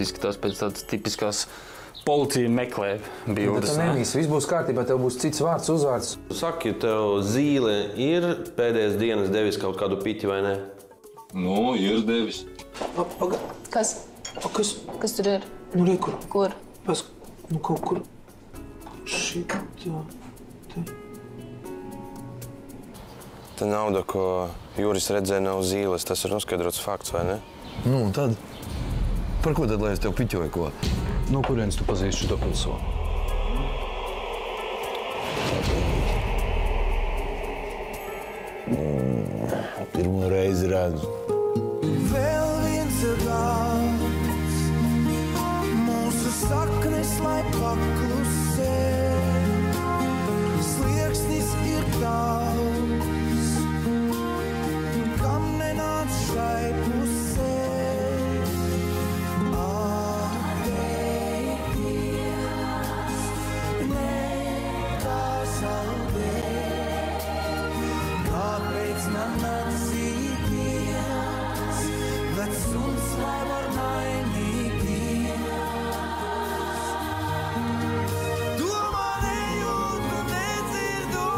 izskatās pēc tādas tipiskās policija meklē bildes. Tu nemīsi, viss būs kārtībā, tev būs cits vārds, uzvārds. Saki, tev Zīle ir pēdējās dienas devis kaut kādu piķi vai ne? Nu, ir devis. Kas? Kas tur ir? Nu, re, kur? Kur? Nu, kaut kur. Šitā. Tā nauda, ko Juris redzēja, nav Zīles, tas ir noskaidrots fakts, vai ne? Nu, un tad? Par ko tad, lai es tev piķoju ko? No kurienes tu pazīsti šito pilsonu? Pirmo reizi redzu. Vēl viens ir daudz, mūsu saknes, lai paklusē. Slieksnis ir daudz, kam nenāc šai pusē. Ateities, nepazaudē, kāpēc man atzīties, vecums lai var mainīties. Domā nejūtu, nedzirdu,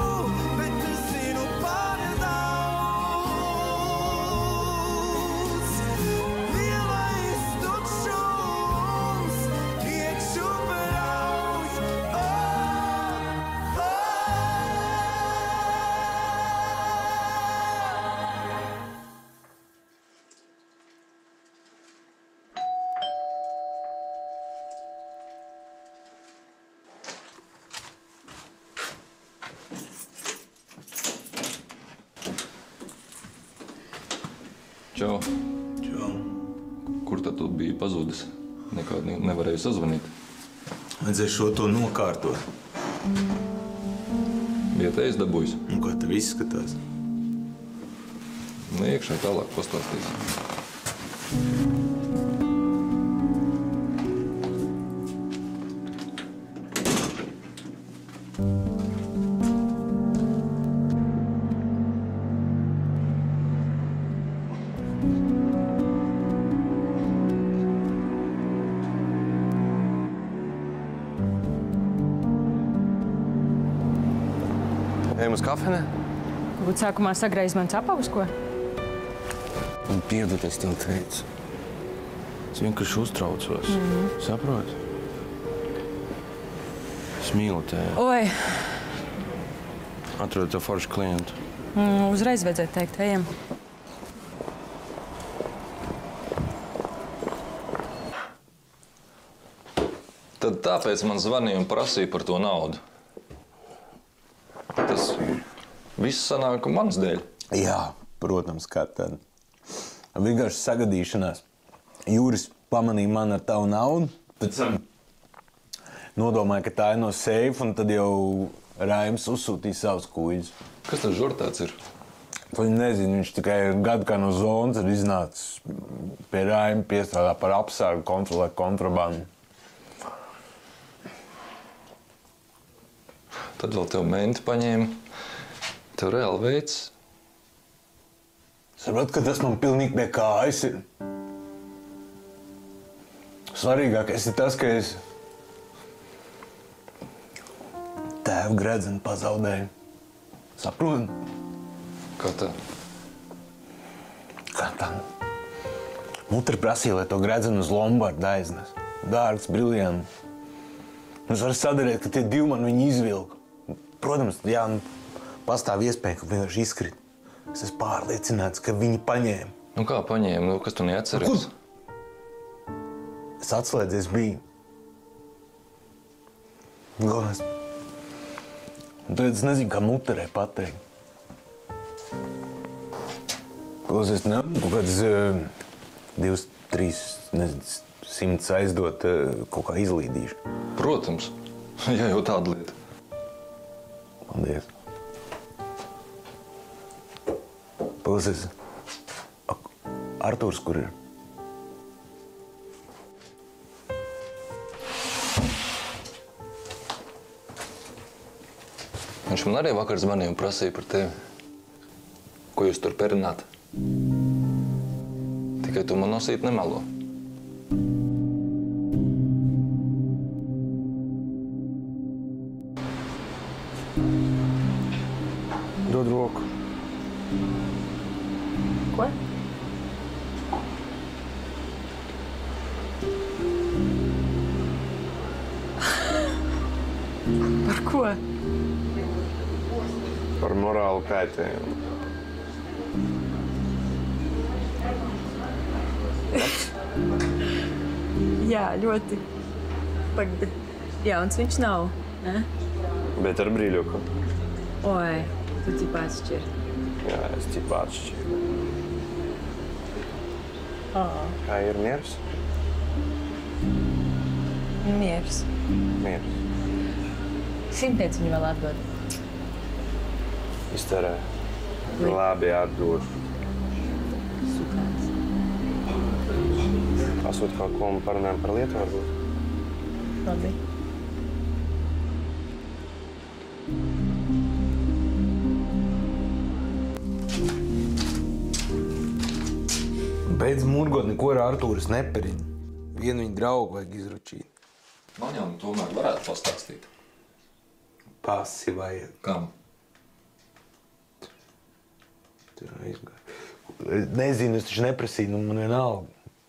bet es zinu par daudz. Lielais tukšums iekšu brauc. Čau. Čau. Kur tad tu biji pazudis? Nekād nevarēju sazvanīt. Vajadzēja šo to nokārtot. Vietējais dabūjis. Nu, kā tev izskatās? Nu, iekšā tālāk pastāstīsim. Ejam uz kafejnē? Varbūt sākumā sagreiz man capavus, ko? Un piedod, es tev teicu. Es vienkārši uztraucos. Saproti? Es mīlu tevi. Oi, Atrodu tev foršu klientu. uzreiz vajadzēja teikt, ejam. Tad tāpēc man zvanīja un prasīja par to naudu. Tas viss sanāk mans dēļ. Jā, protams, kā tad. Vienkārši sagadīšanās. Juris pamanīja man ar tavu naudu, pēc tam nodomāja, ka tā ir no seifa, un tad jau Raims uzsūtīja savus kuģus. Kas tas žurtāts ir? To viņi nezina, viņš tikai gadu kā no zonas ir iznācis pie Raima, piestrādā par apsargu, kontrolē kontrabandu. Tad vēl tev menti paņēma. Tev reāli veids. Saprot, ka tas man pilnīgi pie kājas ir. Svarīgākais ir tas, ka es tēvu gredzenu pazaudēju. Saproti? Kā tā? Kā tā? Mutra prasīja, lai to gredzenu uz Lombardu aiznes. Dārgs, briljants. Es varu sadarīt, ka tie divi man viņu izvilka. Protams, jā, pastāv iespēja, ka vienkārši izkrīt. Es esmu pārliecināts, ka viņi paņēma. Nu kā paņēma? Nu, kas tu neatceries? Kur? Es atslēdzies biju. Galvenais. Un tagad es nezinu, kā muterē pateikt. Klausies, ne? Kaut kāds 2, 3, nezinu, 100 aizdot kaut kā izlīdīšu. Protams. Jā, jau tāda lieta. Paldies. Klausies, Artūrs kur ir? Viņš man arī vakar zvanīja un prasīja par tevi. Ko jūs tur perināt? Tikai tu man nosīt nemelo. roku. Ko? Par ko? Par morālu kaitējumu. Jā, ļoti. Bet jauns viņš nav, ne? Bet ar brīļuku. Oi, tu cipā atšķir. Jā, es cipā atšķiru. Kā ir miers? Miers. Miers. 100 viņu vēl atdod. Izterē. Labi atdošu. Sukāns. Pasūti kaut ko un parunājam par lietu varbūt. Labi. Beidz murgot, neko ar Artūru es neperinu. Vienu viņa draugu vajag izručīt. Man jau tomēr varētu pastāstīt. Pasi vajag. Kam? Tur aizgāja. Nezinu, es taču neprasīju, nu man vienalga.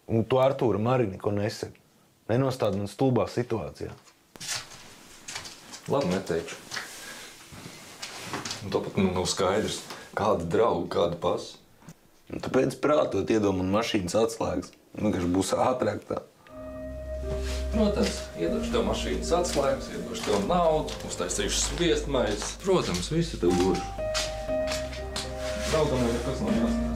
Un tu Artūram arī neko nesaki. Nenostādi man stulbā situācijā. Labi, neteikšu. Un tāpat man nav skaidrs, kāda drauga, kāda pasa. Un tāpēc prātot iedomā man mašīnas atslēgas. Vienkārši būs ātrāk tā. Protams, iedošu tev mašīnas atslēgas, iedošu tev naudu, uztaisīšu sviestmaizi. Protams, visu tev došu. Draugam jau nekas nav jāstāsta.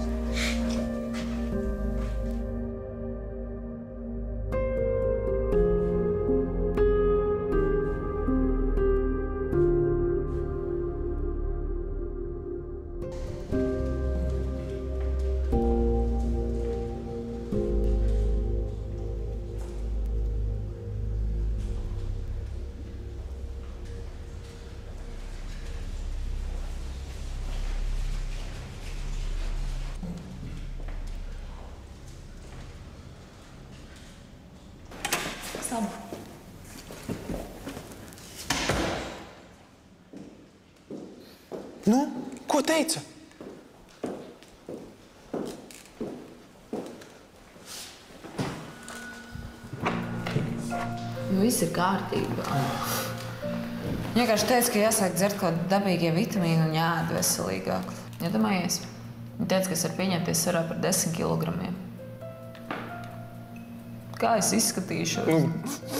Nu, ko teica? Viss ir kārtībā. Vienkārši teica, ka jāsāk dzert kaut dabīgie vitamīni un jāēd veselīgāk. Iedomājies? Viņa teica, ka es varu pieņemties svarā par 10 kilogramiem. Kā es izskatīšos?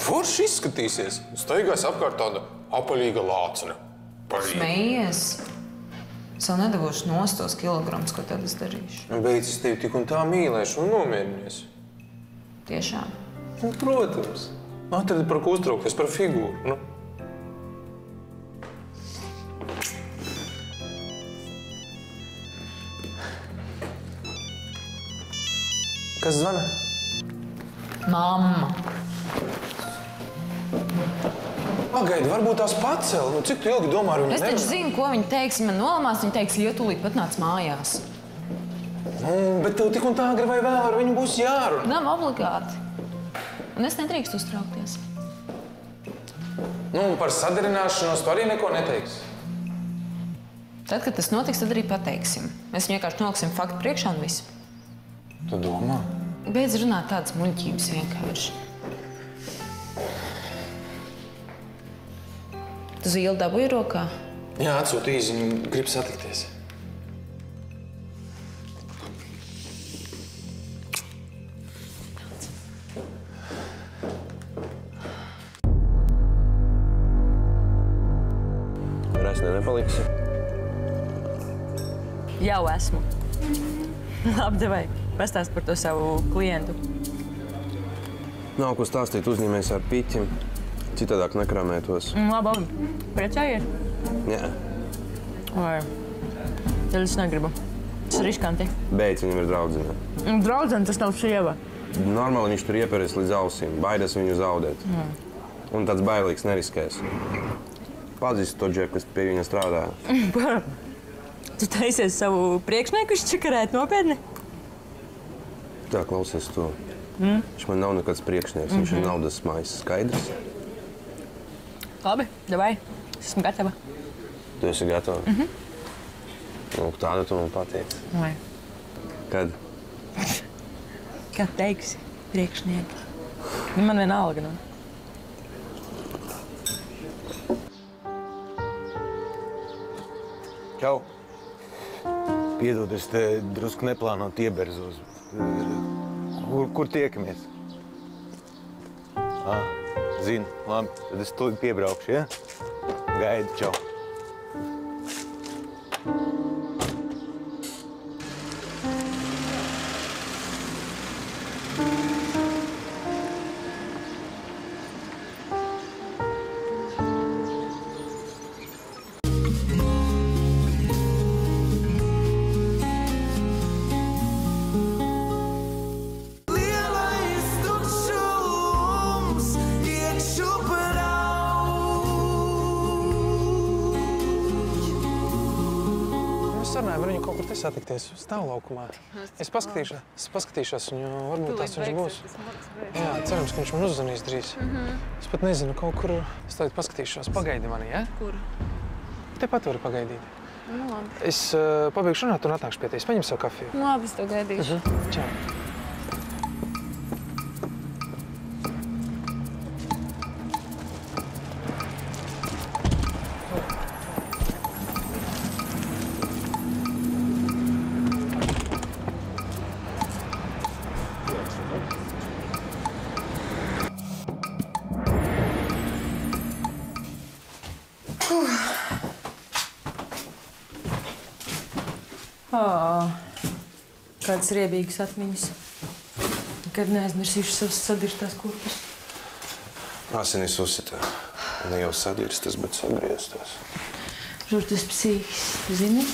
Forši izskatīsies. Staigās apkārt tāda apaļīga lācene. Smejies. Es vēl nedabūšu nost tos kilogramus, ko tad es darīšu. Beidz, es tevi tik un tā mīlēšu un nomierinies. Tiešām? Nu, protams. Atradi par ko uztraukties, par figūru. Nu. Kas zvana? Mamma. Pagaidi, varbūt tās pacēla. Nu, cik tu ilgi domā ar viņu? Es taču zinu, ko viņa teiks. Man nolamās, viņa teiks, ja tūlīt pat nāc mājās. Bet tev tik un tā agri vai vēl ar viņu būs jārunā. Nav obligāti. Un es nedrīkstu uztraukties. Nu, un par sadarināšanos tu arī neko neteiksi? Tad, kad tas notiks, tad arī pateiksim. Mēs vienkārši noliksim faktu priekšā un visu. Tu domā? Beidz runāt tādas muļķības vienkārši. Tu zīli dabūji rokā? Jā, atsūtu īziņu, grib satikties. Resnē nepaliksi? Jau esmu. Labi, davai. Pastāst par to savu klientu. Nav ko stāstīt, uzņēmies ar piķim. Citādāk nekramētos. Labi. Priecājies? Jā. Vai? Tad es negribu. Tas ir riskanti. Beidz, viņam ir draudzene. Draudzene, tas nav sieva. Normāli viņš tur ieperies līdz ausīm. Baidās viņu zaudēt. Un tāds bailīgs neriskēs. Pazīstu to džeku, kas pie viņa strādā. Tu taisies savu priekšnieku izčakarēt nopietni? Tā, klausies to. Viņš man nav nekāds priekšnieks. Viņš ir naudas mājas. Skaidrs? Labi, davai. Es esmu gatava. Tu esi gatava? Lūk, tāda tu man patīk. Vai. Kad? Kā teiksi, priekšnieki? Man vienalga, nu. Čau. Piedod, es te drusku neplānotu ieberzos. Kur tiekamies? Zinu, labi, tad es tūlīt piebraukšu, ja? Gaidu, čau. Sarunājām ar viņu kaut kur te satikties stāvlaukumā. Es paskatīšos viņu, varbūt tās viņš būs. Jā, cerams, ka viņš man uzzvanīs drīz. Es pat nezinu, kaut kur es tagad paskatīšos. Pagaidi mani, ja? Kur? Tepat vari pagaidīt. Nu, labi. Es pabeigšu runāt un atnākšu pie tevis. Paņem savu kafiju. Nu, labi, es tev gaidīšu. Čau. Kādas riebīgas atmiņas. Kad neaizmirsīšu savas sadirstās kurpes. Asinis uzsitā. Ne jau sadirstas, bet sagrieztas. Žur, tas psīhis, zini?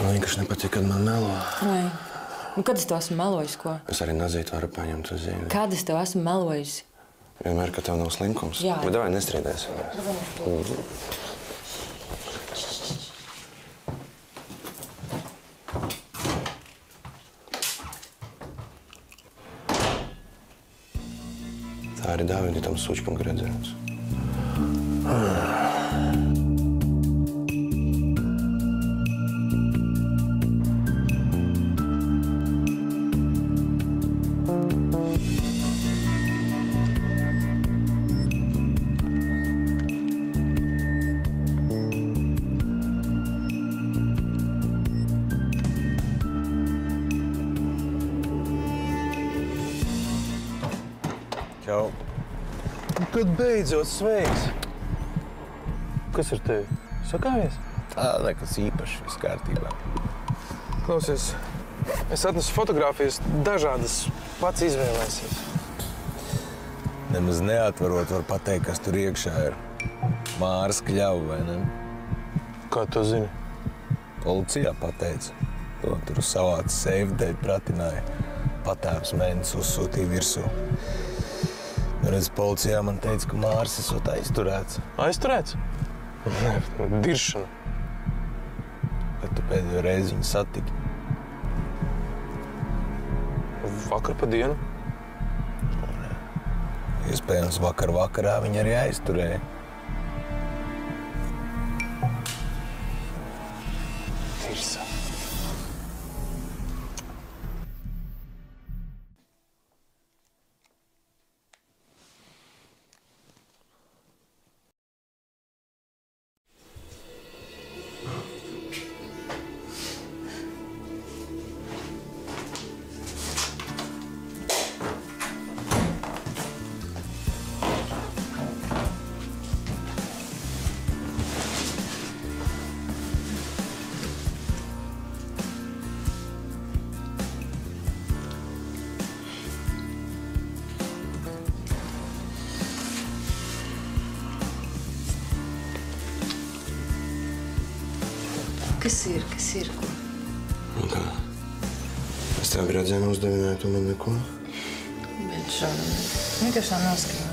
Man vienkārši nepatīk, kad man melo. Vai? Nu, kad es tev esmu melojis, ko? Es arī nazītu varu paņemt, tu zini. Kad es tev esmu melojis? Vienmēr, ka tev nav slinkums. Jā. Bet davai nestrīdēsimies. Tā arī Dāvidi tam sučkam gredzēts. Čau. Kad beidzot sveiks. Kas ar tevi? Sakāvies? Tā nekas īpašs, viss kārtībā. Klausies, es atnesu fotogrāfijas dažādas, pats izvēlēsies. Nemaz neatvarot var pateikt, kas tur iekšā ir. Māras kļava, vai ne? Kā tu zini? Policijā pateica. To tur savāds safedate pratināja. Patēvs mēnesis uzsūtīja virsū. Redz, policijā man teica, ka Māris esot aizturēts. Aizturēts? Diršana. Kad tu pēdējo reizi viņu satiki? Vakar pa dienu. Iespējams, vakarā viņi arī aizturēja. Tirsa. Kas ir, ko? Un kā? Es tev gredzēnu uzdevināju, tu man neko? Bet šādam vienkārši noskatām.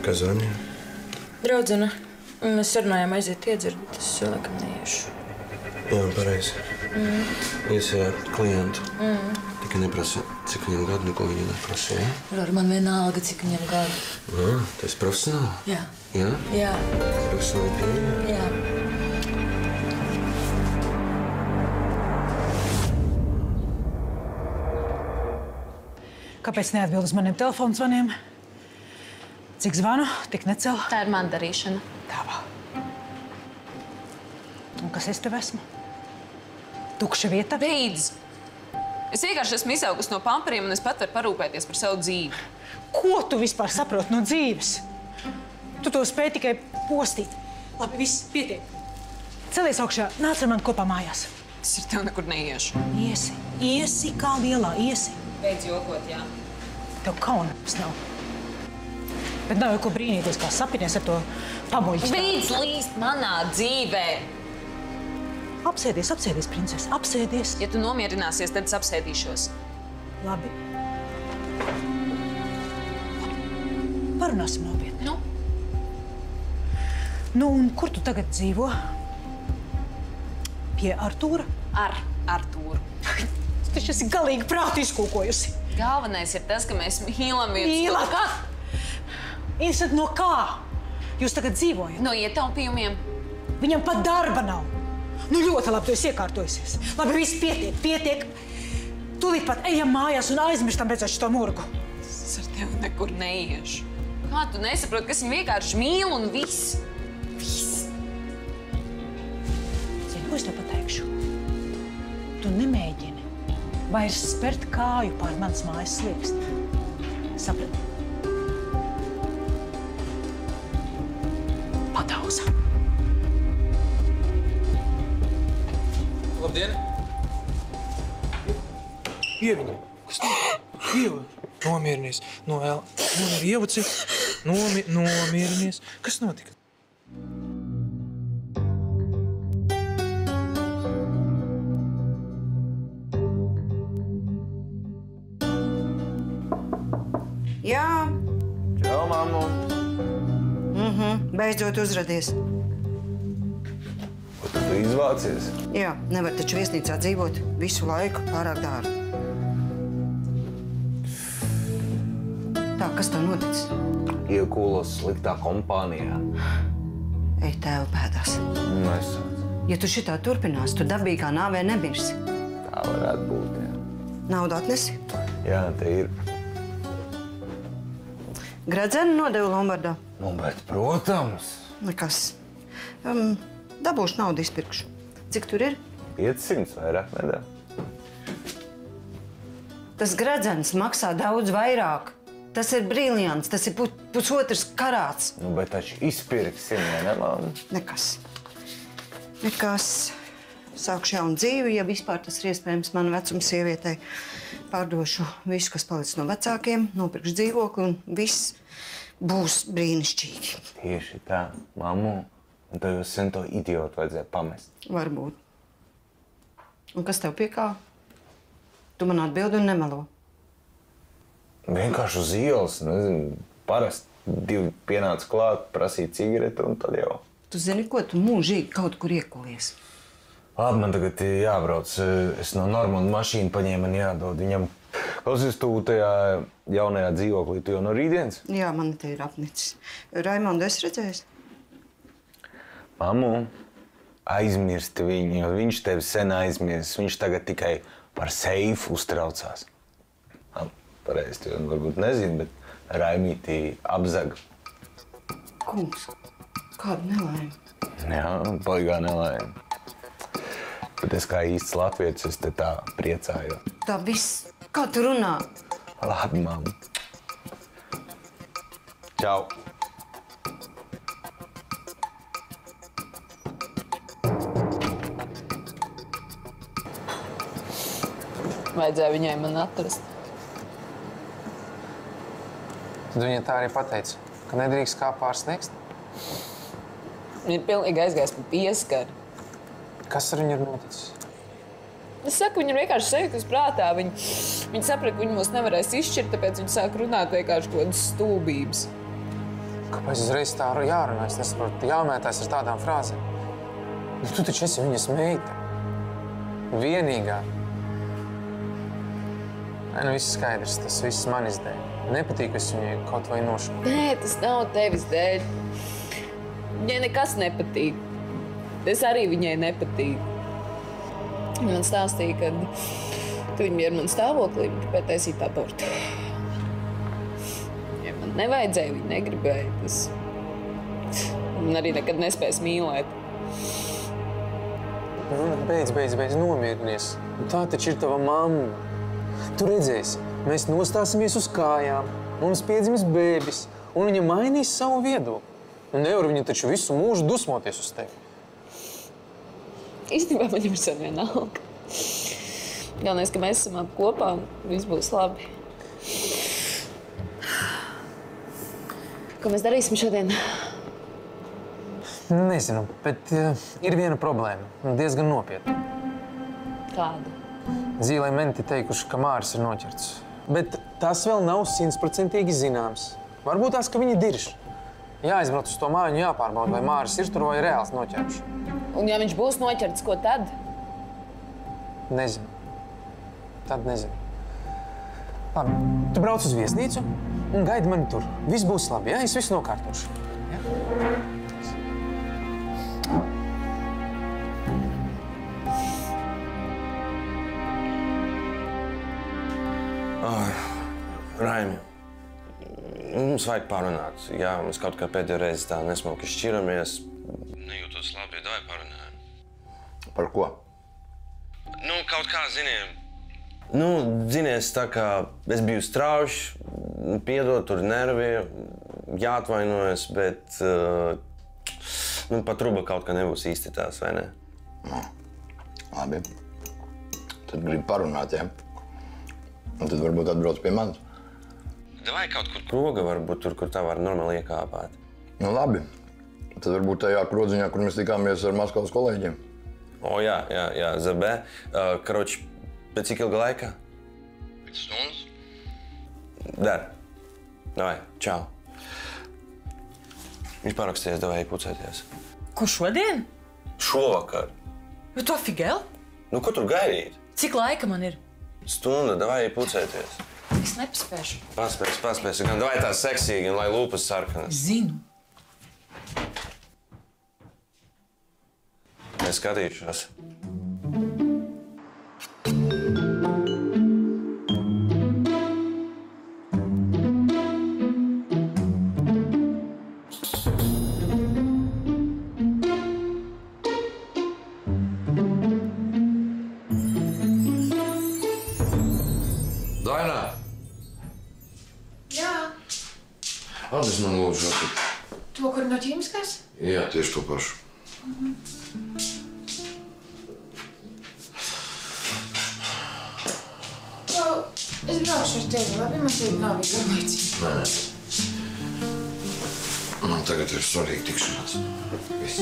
Kas zvanīja? Draudzene. Mēs sarunājām aiziet iedzert, bet es laikam neiešu. Jā, pareizi. Iesēja klientu. Tikai neprasa, cik viņam gadu, neko viņa neprasa, jā? Ar man vienalga, cik viņam gadu. Jā, tu esi profesionāli? Jā. Jā? Jā. Profesionāli pieeja? Jā. Kāpēc neatbild uz maniem telefonu zvaniem? Cik zvanu, tik necelu. Tā ir man darīšana. Tā vēl. Un kas es tev esmu? Tukša vieta? Beidz! Es vienkārši esmu izaugusi no pamperiem un es pat varu parūpēties par savu dzīvi. Ko tu vispār saproti no dzīves? Tu to spēj tikai postīt. Labi, viss, pietiek. Celies augšā, nāc ar mani kopā mājās. Es ar tev nekur neiešu. Iesi kā lielā, iesi. Beidz jokot, jā. Tev kaunas nav. Bet nav jau ko brīnīties, kā sapinies ar to pamuļķi. Beidz līst manā dzīvē! Apsēdies, princese, apsēdies. Ja tu nomierināsies, tad es apsēdīšos. Labi. Parunāsim nopietni. Nu, un kur tu tagad dzīvo? Pie Artūra? Ar Artūru. Tu taču esi galīgi prātu izkūkojusi. Galvenais ir tas, ka mēs mīlam viens Kā? Interesanti, no kā jūs tagad dzīvojat? No ietaupījumiem. Viņam pat darba nav. Nu, ļoti labi, tu esi iekārtojusies. Labi, viss pietiek. Tūlīt pat ejam mājās un aizmirstam beidzot šo murgu. Es ar tevi nekur neiešu. Kā tu nesaproti, ka es viņu vienkārši mīlu un viss? Viss. Zini, ko es tev pateikšu? Tu nemēģini vairs spērt kāju pār manas mājas slieksti. Saprati? Padauza. Labdien! Ieviņa! Kas notiek? Ieva! Nomierinies! Ievuci! Nomierinies! Kas notika? Jā. Čau, mammu. Beidzot uzradies. Ko tu izvācies? Jā, nevar taču viesnīcā dzīvot visu laiku, pārāk dārgi. Tā, kas tev noticis? Iekūlos sliktā kompānijā. Ej, tēva pēdās. Nesāc. Ja tu šitā turpinās, tu dabīgā nāvē nemirsi. Tā varētu būt, jā. Naudu atnesi? Jā, te ir. Gradzenu nodevu Lombardā? Nu, bet, protams. Nekas. Dabūšu naudu izpirkšu. Cik tur ir? 500 vairāk nedēļ. Tas gradzens maksā daudz vairāk. Tas ir briljants, tas ir pusotrs karāts. Nu, bet taču izpirksim, ja ne, mamma? Nekas. Sākšu jaunu dzīvi, ja vispār tas ir iespējams mana vecuma sievietei. Pārdošu visu, kas palicis no vecākiem, nopirkšu dzīvokli un viss būs brīnišķīgi. Tieši tā, mammu. Un tev jau sen to idiotu vajadzēja pamest. Varbūt. Un kas tev piekāva? Tu man atbildi un nemelo. Vienkārši uz ielas, nezinu, parasti divi pienāca klāt, prasīja cigareti un tad jau. Tu zini, ko tu mūžīgi kaut kur iekulies? Labi, man tagad jābrauc. Es no Normunda mašīnu paņēmu un jādod viņam. Klausies, tu tajā jaunajā dzīvoklī, tu jau no rītdienas? Jā, man te ir apnicis. Raimondu esi redzējis? Mammu, aizmirsti viņu, jo viņš tevi sen aizmirst. Viņš tagad tikai par seifu uztraucās. Pareizi, tu varbūt nezini, bet Raimītī apzaga. Kungs, kāda nelaime? Jā, baigā nelaime. Bet es kā īsts latvietis, es te tā priecāju. Tā viss, kā tu runā? Labi, mamma. Čau. Vajadzēja viņai man atrast. Tad viņa tā arī pateica, ka nedrīkst kā pārsniegst. Viņa ir pilnīgi aizgājis pa pieskari. Kas ar viņu ir noticis? Es saku, viņa vienkārši sajūtas prātā. Viņa saprata, ka viņa mūs nevarēs izšķirt, tāpēc viņa sāk runāt vienkārši kaut kādas stulbības. Kāpēc uzreiz tā jārunā? Es nesaprotu, jāmētās ar tādām frāzēm. Nu, tu taču esi viņas meita. Vienīgā. Nē, nu viss skaidrs, tas viss manis dēļ. Nepatīk, es viņai kaut vai nošumu. Nē, tas nav tevis dēļ. Viņai nekas nepatīk. Es arī viņai nepatīku. Man stāstīja, ka viņa bija ar mani stāvoklī, viņa gribēja taisīt abortu. Ja man nevajadzēja, viņa negribēja. Tas... Man arī nekad nespēs mīlēt. Beidz, nomierinies. Tā taču ir tava mamma. Tu redzēsi, mēs nostāsimies uz kājām, mums piedzimis bēbis, un viņa mainīs savu viedokli. Un nevar viņa taču visu mūžu dusmoties uz tevi. Īstenībā man jau ir sen vienalga. Galvenais, ka mēs esam kopā un viss būs labi. Ko mēs darīsim šodien? Nezinu, bet ir viena problēma, diezgan nopietna. Kāda? Zīlē menti teikuši, ka Māris ir noķerts. Bet tas vēl nav 100% zināms. Varbūt tās, ka viņi dirž. Jāizbrauc uz to māju un jāpārbauda, vai Māris ir tur vai reāls noķerts. Un ja viņš būs noķerts, ko tad? Nezinu. Tad nezinu. Labi, tu brauc uz viesnīcu un gaidi mani tur. Viss būs labi, ja? Es visu nokārtošu. Ja? Raimi, mums vajag parunāt. Jā, mēs kaut kā pēdējo reizi tā nesmuki šķiramies. Nejūtos labi, davai parunājam. Par ko? Nu, kaut kā, zinies, tā kā es biju straušs, piedod, tur nervi, jāatvainojas, bet pat ruba kaut kā nebūs īsti tās, vai ne? Labi. Tad gribi parunāt, ja? Un tad varbūt atbrauc pie manis. Davai kaut kur kroga, varbūt tur, kur tā var normāli iekāpāt. Nu labi. Tad varbūt tajā krodziņā, kur mēs tikāmies ar Maskavas kolēģiem. O, jā, ZB. Karoči, pēc cik ilga laika? Pēc stundas. Der. Davai, čau. Viņš parakstījās, davai pucēties. Ko šodien? Šovakar. Bet tu afigēl? Nu, ko tur gaidīt? Cik laika man ir? Stunda, davai pucēties. Es nepaspēšu. Paspēsi. Gan davai tā seksīgi, un lai lūpas sarkanas. Zinu. Es skatīšos. Dainā! Jā. Atnes man lūdzu žaketu. To, kur no ķīmiskās? Jā, tieši to pašu. Es braucu ar tevi, labi? Man tevi nav vienlaicīgi. Nē. Man tagad ir svarīgi tikšanās. Viss.